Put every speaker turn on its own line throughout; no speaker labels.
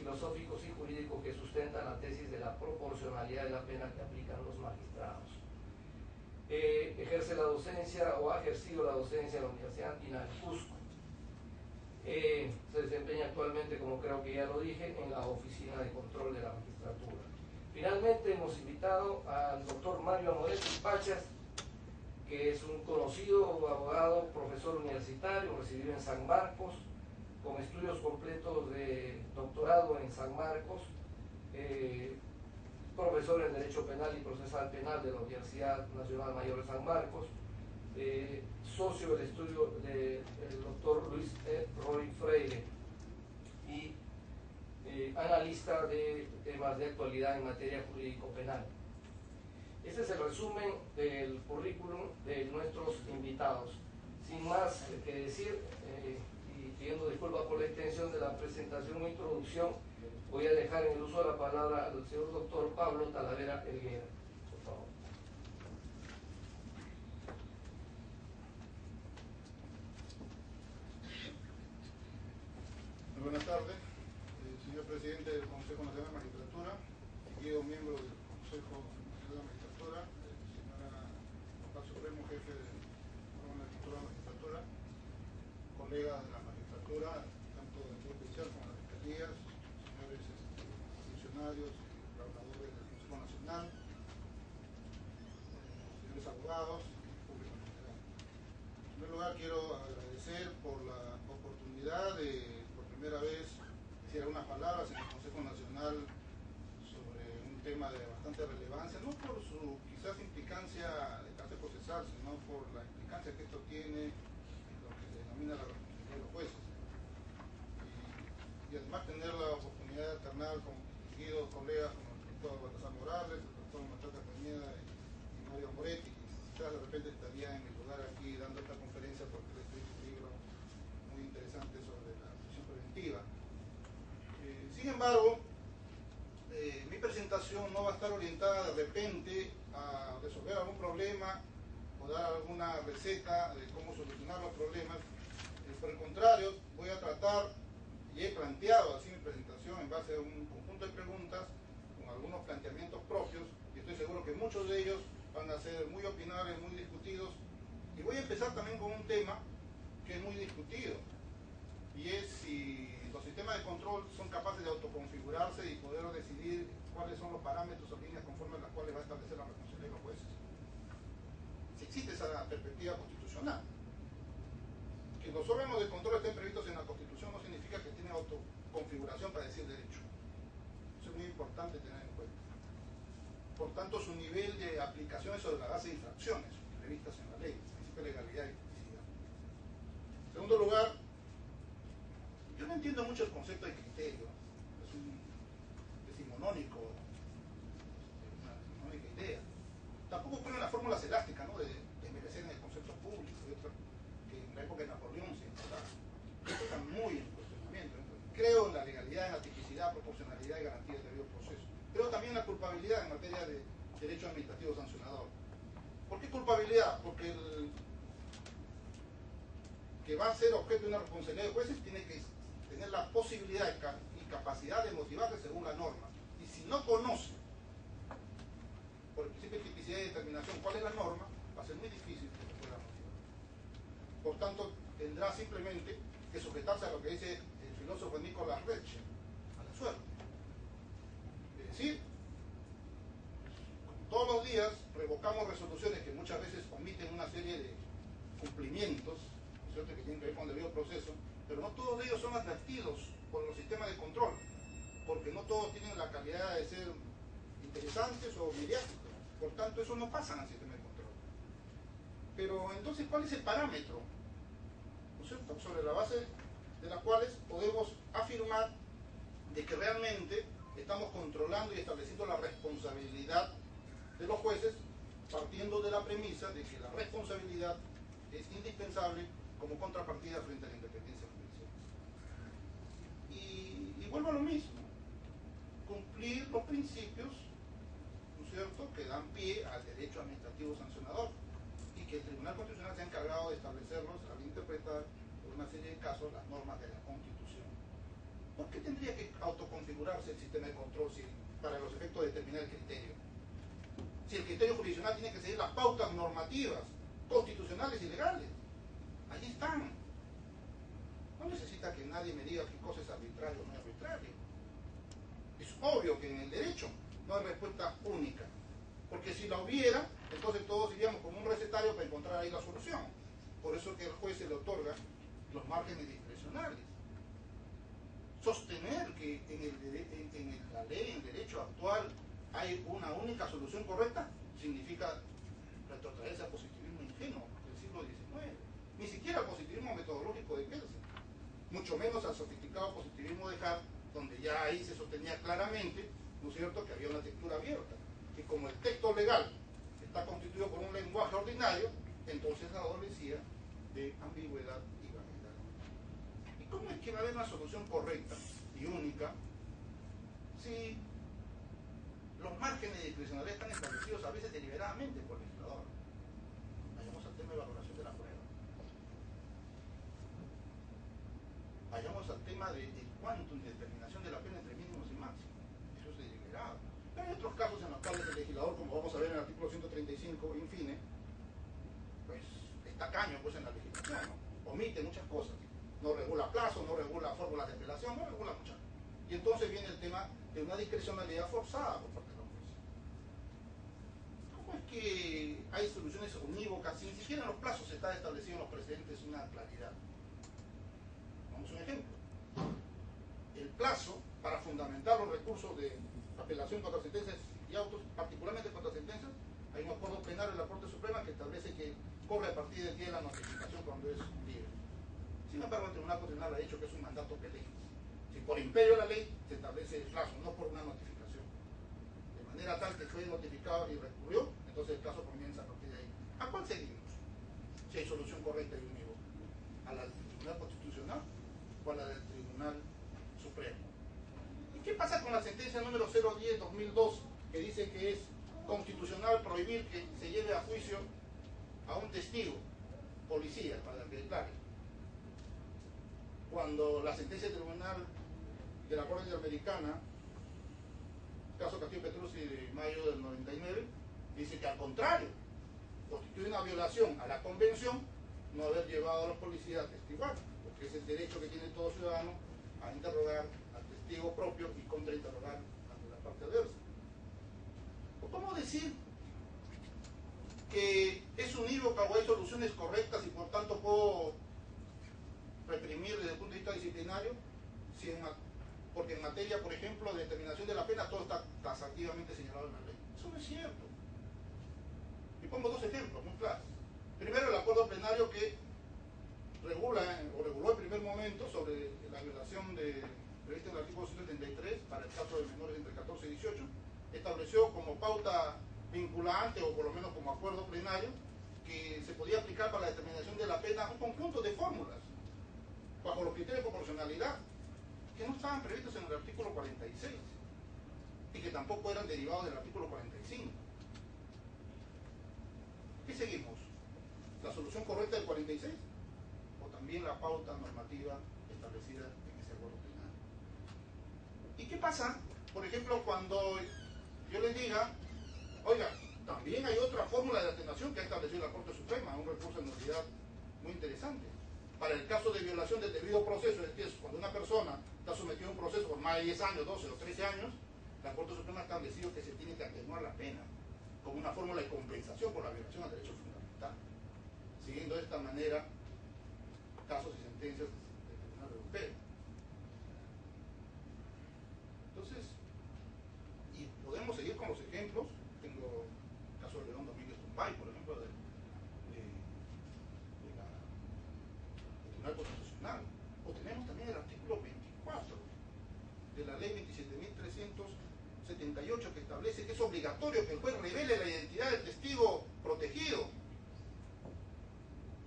filosóficos y jurídicos que sustentan la tesis de la proporcionalidad de la pena que aplican los magistrados. Ejerce la docencia o ha ejercido la docencia en la Universidad Andina del Cusco. Se desempeña actualmente, como creo que ya lo dije, en la Oficina de Control de la Magistratura. Finalmente hemos invitado al doctor Mario Amoretti Pachas, que es un conocido abogado, profesor universitario, residido en San Marcos, con estudios completos de doctorado en San Marcos, profesor en Derecho Penal y Procesal Penal de la Universidad Nacional Mayor de San Marcos, socio del estudio del doctor Luis Roy Freire y analista de temas de actualidad en materia jurídico-penal. Este es el resumen del currículum de nuestros invitados. Sin más que decir, y pidiendo disculpas por la extensión de la presentación o introducción, voy a dejar en el uso de la palabra al señor doctor Pablo Talavera Helguera. Por favor.
Muy buenas tardes, señor presidente del Consejo Nacional de Magistratura, seguido miembro del Consejo Nacional de Magistratura, señora Vocal Supremo, jefe del órgano de estructura de la magistratura, colegas de la magistratura, tanto del Poder Judicial como de las fiscalías, señores funcionarios y trabajadores del Consejo Nacional, señores abogados y público en general. En primer lugar, quiero agradecer por la oportunidad de, por primera vez, decir algunas palabras en el Consejo Nacional sobre un tema de bastante relevancia, no por su quizás implicancia de carácter procesal, sino por la implicancia que esto tiene en lo que se denomina la responsabilidad de los jueces. Y además tener la oportunidad de alternar con distinguidos colegas como el doctor Baltasar Morales, el doctor Machaca Cañeda y Mario Moretti, que quizás de repente estaría en mi lugar aquí dando esta conferencia porque le escribí un libro muy interesante sobre la prisión preventiva. Sin embargo, mi presentación no va a estar orientada de repente a resolver algún problema o dar alguna receta de cómo solucionar los problemas. Por el contrario, voy a tratar, y he planteado así mi presentación en base a un conjunto de preguntas con algunos planteamientos propios, y estoy seguro que muchos de ellos van a ser muy opinables, muy discutidos. Y voy a empezar también con un tema que es muy discutido, y es si los sistemas de control son capaces de autoconfigurarse y poder decidir cuáles son los parámetros o líneas conforme a las cuales va a establecer la responsabilidad de los jueces. Si existe esa perspectiva constitucional. Que los órganos de control estén previstos en la Constitución no significa que tienen autoconfiguración para decir derecho. Eso es muy importante tener en cuenta. Por tanto, su nivel de aplicación es sobre la base de infracciones previstas en la ley, principio de legalidad y tipicidad. En segundo lugar, yo no entiendo mucho el concepto de criterio. Es un decimonónico, una decimonónica idea. Tampoco creo en las fórmulas elásticas, ¿no? de merecer en el concepto público, que en la época de Napoleón se está muy en cuestionamiento. Creo en la legalidad, en la tipicidad, proporcionalidad y garantía del debido proceso. Creo también en la culpabilidad en materia de derecho administrativo sancionador. ¿Por qué culpabilidad? Porque el que va a ser objeto de una responsabilidad de jueces tiene que tener la posibilidad y capacidad de motivarse según la norma. Y si no conoce, por el principio de tipicidad y determinación, cuál es la norma, va a ser muy difícil que se pueda motivar. Por tanto, tendrá simplemente que sujetarse a lo que dice el filósofo Nicolás Reche, a la suerte. Es decir, como todos los días revocamos resoluciones que muchas veces omiten una serie de cumplimientos, ¿no es cierto?, que tienen que ver con el debido proceso, pero no todos ellos son advertidos por los sistemas de control, porque no todos tienen la calidad de ser interesantes o mediáticos. Por tanto, eso no pasa en el sistema de control. Pero entonces, ¿cuál es el parámetro, ¿no es cierto?, sobre la base de las cuales podemos afirmar de que realmente estamos controlando y estableciendo la responsabilidad de los jueces, partiendo de la premisa de que la responsabilidad es indispensable como contrapartida frente a la independencia judicial. Y vuelvo a lo mismo, cumplir los principios, ¿no es cierto?, que dan pie al derecho administrativo sancionador, y que el Tribunal Constitucional se ha encargado de establecerlos al interpretar por una serie de casos las normas de la Constitución. ¿Por qué tendría que autoconfigurar configurarse el sistema de control civil para los efectos de determinar el criterio. Si el criterio jurisdiccional tiene que seguir las pautas normativas, constitucionales y legales, allí están. No necesita que nadie me diga qué cosa es arbitrario o no es arbitrario. Es obvio que en el derecho no hay respuesta única, porque si la hubiera, entonces todos iríamos como un recetario para encontrar ahí la solución. Por eso que el juez se le otorga los márgenes discrecionales. Sostener que en la ley, en el derecho actual, hay una única solución correcta, significa retrotraerse al positivismo ingenuo del siglo XIX. Ni siquiera al positivismo metodológico de Kelsen, mucho menos al sofisticado positivismo de Hart, donde ya ahí se sostenía claramente, ¿no es cierto?, que había una textura abierta, que como el texto legal está constituido por un lenguaje ordinario, entonces adolecía de ambigüedad y vaguedad. ¿Y cómo es que va a haber una solución correcta y única si los márgenes discrecionales están establecidos a veces deliberadamente por el legislador? Vayamos al tema de valoración de la prueba. Vayamos al tema de quantum de determinación de la pena entre mínimos y máximos. Eso es deliberado. Pero hay otros casos en los cuales el legislador, como vamos a ver en el artículo 135, infine, pues es tacaño pues en la legislación, ¿no? Omite muchas cosas. No regula plazos, no regula fórmulas de apelación, no regula muchas. Y entonces viene el tema de una discrecionalidad forzada por parte de los jueces. ¿Cómo es que hay soluciones unívocas si ni siquiera en los plazos está establecido en los precedentes una claridad? Vamos a un ejemplo. El plazo para fundamentar los recursos de apelación contra sentencias y autos, particularmente contra sentencias, hay un acuerdo plenario de la Corte Suprema que establece que corre a partir del día de la notificación cuando es libre. Sin embargo, el Tribunal Constitucional ha dicho que es un mandato peleo. Si por imperio de la ley se establece el plazo, no por una notificación. De manera tal que fue notificado y recurrió, entonces el plazo comienza a partir de ahí. ¿A cuál seguimos? Si hay solución correcta y unívoca. ¿A la del Tribunal Constitucional o a la del Tribunal Supremo? ¿Y qué pasa con la sentencia número 010-2002 que dice que es constitucional prohibir que se lleve a juicio a un testigo, policía, para que declare? Cuando la sentencia del Tribunal de la Corte Interamericana, caso Castillo-Petrucci de mayo del 99, dice que al contrario, constituye una violación a la convención no haber llevado a los policías a testiguar, porque es el derecho que tiene todo ciudadano a interrogar al testigo propio y contrainterrogar ante la parte adversa. ¿Cómo decir que es unívoca o hay soluciones correctas y por tanto puedo reprimir desde el punto de vista disciplinario si porque en materia, por ejemplo, de determinación de la pena todo está taxativamente señalado en la ley? Eso no es cierto. Y pongo dos ejemplos muy claros. Primero, el acuerdo plenario que reguló en primer momento sobre la violación prevista en el artículo 173 para el caso de menores entre 14 y 18, estableció como pauta vinculante o por lo menos como acuerdo plenario que se podía aplicar para la determinación de la pena un conjunto de fórmulas bajo los criterios de proporcionalidad que no estaban previstos en el artículo 46 y que tampoco eran derivados del artículo 45. ¿Qué seguimos? ¿La solución correcta del 46? ¿O también la pauta normativa establecida en ese acuerdo plenario? ¿Y qué pasa, por ejemplo, cuando yo les diga, oiga, también hay otra fórmula de atenuación que ha establecido la Corte Suprema, un recurso de nulidad muy interesante? Para el caso de violación del debido proceso, es decir, cuando una persona está sometida a un proceso por más de 10 años, 12 o 13 años, la Corte Suprema ha establecido que se tiene que atenuar la pena como una fórmula de compensación por la violación al derecho fundamental, siguiendo de esta manera casos y sentencias del Tribunal Europeo. Entonces, y podemos seguir con los ejemplos. Tengo el caso de León Domínguez Tumbay, por ejemplo, del Tribunal Constitucional. O tenemos también el artículo 24 de la ley 27.378 que establece que es obligatorio que el juez revele la identidad del testigo protegido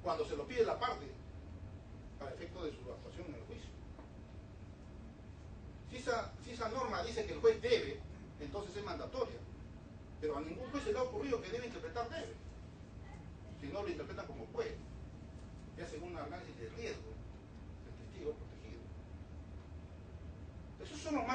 cuando se lo pide la parte para efecto de su actuación en el juicio. Si esa norma dice que el juez debe, entonces es mandatoria, pero a ningún juez se le ha ocurrido que debe interpretar debe, si no lo interpretan como puede, ya según un análisis de riesgo del testigo protegido. Esos son los más